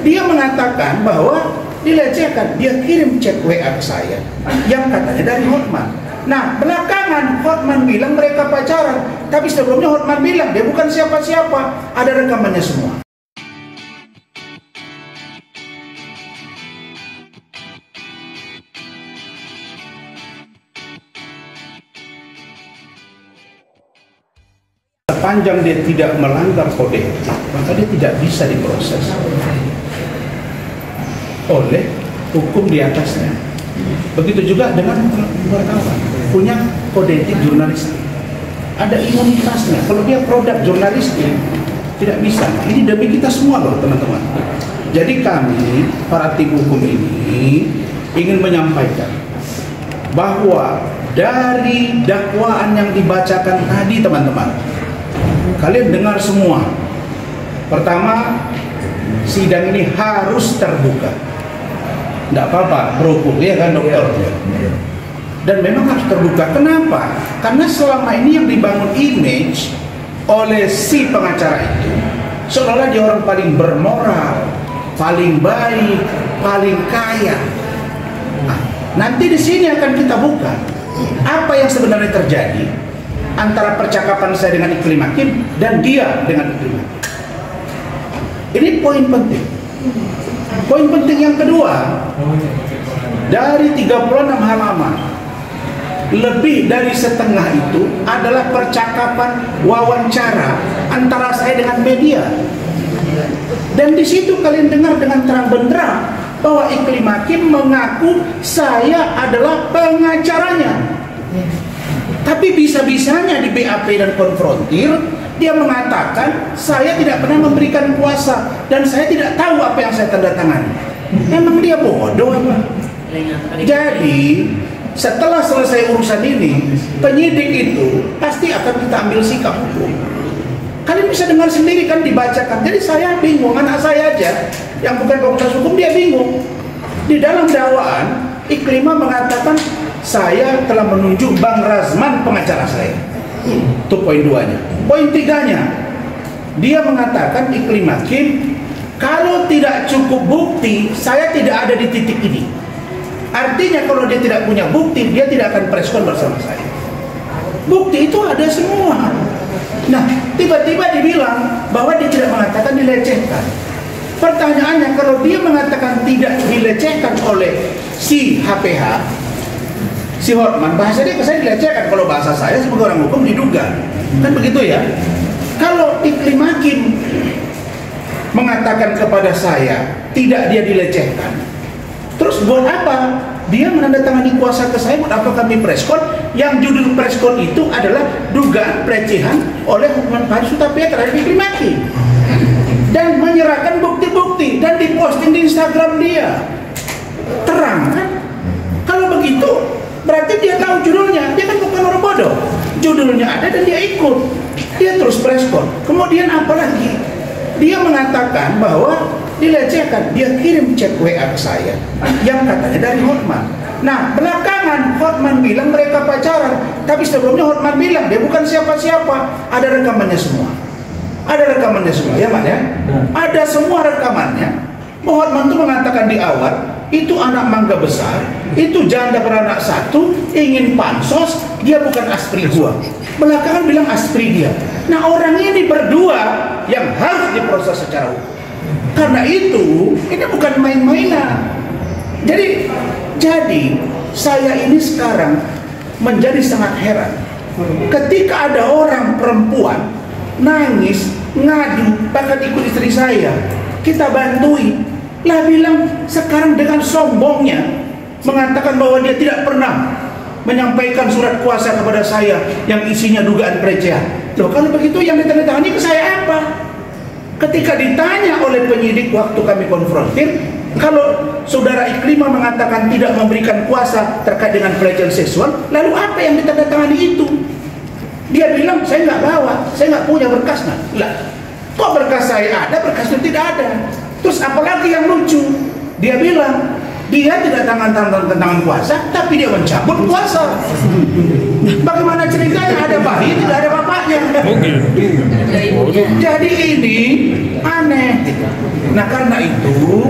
Dia mengatakan bahwa dilecehkan. Dia kirim chat WA ke saya yang katanya dari Hotman. Nah, belakangan Hotman bilang mereka pacaran, tapi sebelumnya Hotman bilang dia bukan siapa-siapa. Ada rekamannya semua. Sepanjang dia tidak melanggar kode etik, maka dia tidak bisa diproses oleh hukum di atasnya. Begitu juga dengan wartawan, punya kode etik jurnalistik, ada imunitasnya. Kalau dia produk jurnalistik, tidak bisa. Ini demi kita semua loh teman-teman. Jadi kami, para tim hukum ini, ingin menyampaikan bahwa dari dakwaan yang dibacakan tadi teman-teman, kalian dengar semua. Pertama, sidang ini harus terbuka. Tidak apa-apa, berhukum, ya kan dokter? Dan memang harus terbuka. Kenapa? Karena selama ini yang dibangun image oleh si pengacara itu, seolah-olah dia orang paling bermoral, paling baik, paling kaya. Nah, nanti di sini akan kita buka apa yang sebenarnya terjadi antara percakapan saya dengan Iklim Hakim dan dia dengan Iklim Hakim. Ini poin penting. Poin penting yang kedua, dari 36 halaman, lebih dari setengah itu adalah percakapan wawancara antara saya dengan media. Dan di situ kalian dengar dengan terang benderang bahwa Iklim Hakim mengaku saya adalah pengacaranya. Tapi bisa-bisanya di BAP dan konfrontir, dia mengatakan saya tidak pernah memberikan kuasa dan saya tidak tahu apa yang saya tanda tangani. Emang dia bodoh apa? Jadi setelah selesai urusan ini, penyidik itu pasti akan kita ambil sikap hukum. Kalian bisa dengar sendiri kan dibacakan. Jadi saya bingung, anak saya aja yang bukan fakultas hukum dia bingung. Di dalam dakwaan, Iklimah mengatakan saya telah menunjuk Bang Razman pengacara saya. Itu poin 2-nya. Poin 3-nya, dia mengatakan Iklim Hakim, kalau tidak cukup bukti, saya tidak ada di titik ini. Artinya kalau dia tidak punya bukti, dia tidak akan preskon bersama saya. Bukti itu ada semua. Nah, tiba-tiba dibilang bahwa dia tidak mengatakan dilecehkan. Pertanyaannya, kalau dia mengatakan tidak dilecehkan oleh si HPH, si Hotman, bahasa dia ke saya dilecehkan. Kalau bahasa saya sebagai orang hukum diduga, kan begitu ya. Kalau Iklim Hakim mengatakan kepada saya tidak dia dilecehkan, terus buat apa dia menandatangani kuasa ke saya? Buat apa kami preskon? Yang judul preskon itu adalah dugaan pelecehan oleh Hotman Paris Hutapea terhadap Iklim Hakim, dan menyerahkan bukti-bukti dan diposting di Instagram dia. Terang kan? Kalau begitu berarti dia tahu judulnya. Dia kan bukan orang bodoh. Judulnya ada dan dia ikut. Dia terus preskon. Kemudian apa lagi? Dia mengatakan bahwa dilecehkan. Dia kirim chat WA ke saya yang katanya dari Hotman. Nah, belakangan Hotman bilang mereka pacaran, tapi sebelumnya Hotman bilang dia bukan siapa-siapa. Ada rekamannya semua. Ada rekamannya semua, ya Pak ya? Ada semua rekamannya. Hotman itu mengatakan di awal, itu anak mangga besar, itu janda beranak satu, ingin pansos, dia bukan aspri gua. Belakangan bilang aspri dia. Nah, orang ini berdua yang harus diproses secara hukum. Karena itu, ini bukan main-mainan. Jadi saya ini sekarang menjadi sangat heran. Ketika ada orang perempuan nangis, ngadu, bahkan ikut istri saya, kita bantui. Lah bilang sekarang dengan sombongnya mengatakan bahwa dia tidak pernah menyampaikan surat kuasa kepada saya yang isinya dugaan pelecehan. Loh, kalau begitu yang ditandatangani ke saya apa? Ketika ditanya oleh penyidik waktu kami konfrontir, kalau saudara Iklimah mengatakan tidak memberikan kuasa terkait dengan pelecehan seksual, lalu apa yang ditandatangani itu? Dia bilang saya nggak bawa, saya nggak punya berkasnya. Lah, kok berkas saya ada, berkasnya tidak ada? Terus apalagi yang lucu, dia bilang dia tidak tangan kuasa, tapi dia mencabut kuasa. Bagaimana ceritanya? Ada bayi tidak ada bapak? bapaknya. Oh gitu. Jadi ini aneh. Nah karena itu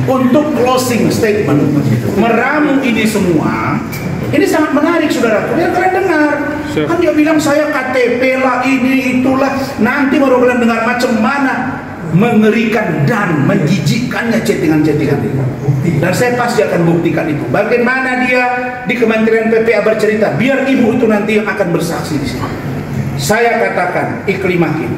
untuk closing statement meramu ini semua, ini sangat menarik saudara. Biar kalian dengar. Kan dia bilang saya KTP lah ini itulah. Nanti baru kalian dengar macam mana mengerikan dan menjijikkannya chattingan-chattingan itu. Dan saya pasti akan buktikan itu. Bagaimana dia di Kementerian PPA bercerita, biar ibu itu nanti yang akan bersaksi di sini. Saya katakan, Iklim Hakim,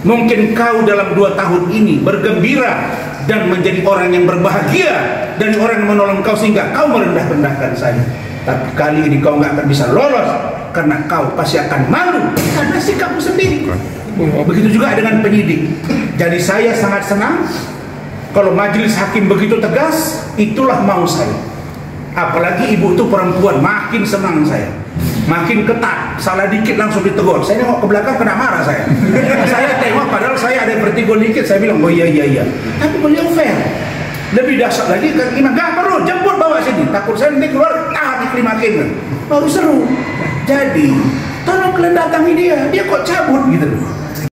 mungkin kau dalam 2 tahun ini bergembira dan menjadi orang yang berbahagia dari orang yang menolong kau sehingga kau merendah-rendahkan saya. Tapi kali ini kau nggak akan bisa lolos karena kau pasti akan malu karena sikapmu sendiri. Begitu juga dengan penyidik. Jadi saya sangat senang kalau majelis hakim begitu tegas, itulah mau saya. Apalagi ibu itu perempuan, makin senang saya. Makin ketat, salah dikit langsung ditegur. Saya nengok ke belakang kena marah saya. Saya tengok padahal saya ada vertigo dikit, saya bilang oh iya. Tapi beliau fair. Lebih dahsyat lagi kan Imam, nggak perlu jemput bawa sini. Takut saya nanti keluar tahan Iklim Hakim. Baru seru. Jadi tolong kalian datangi dia kok cabut gitu loh.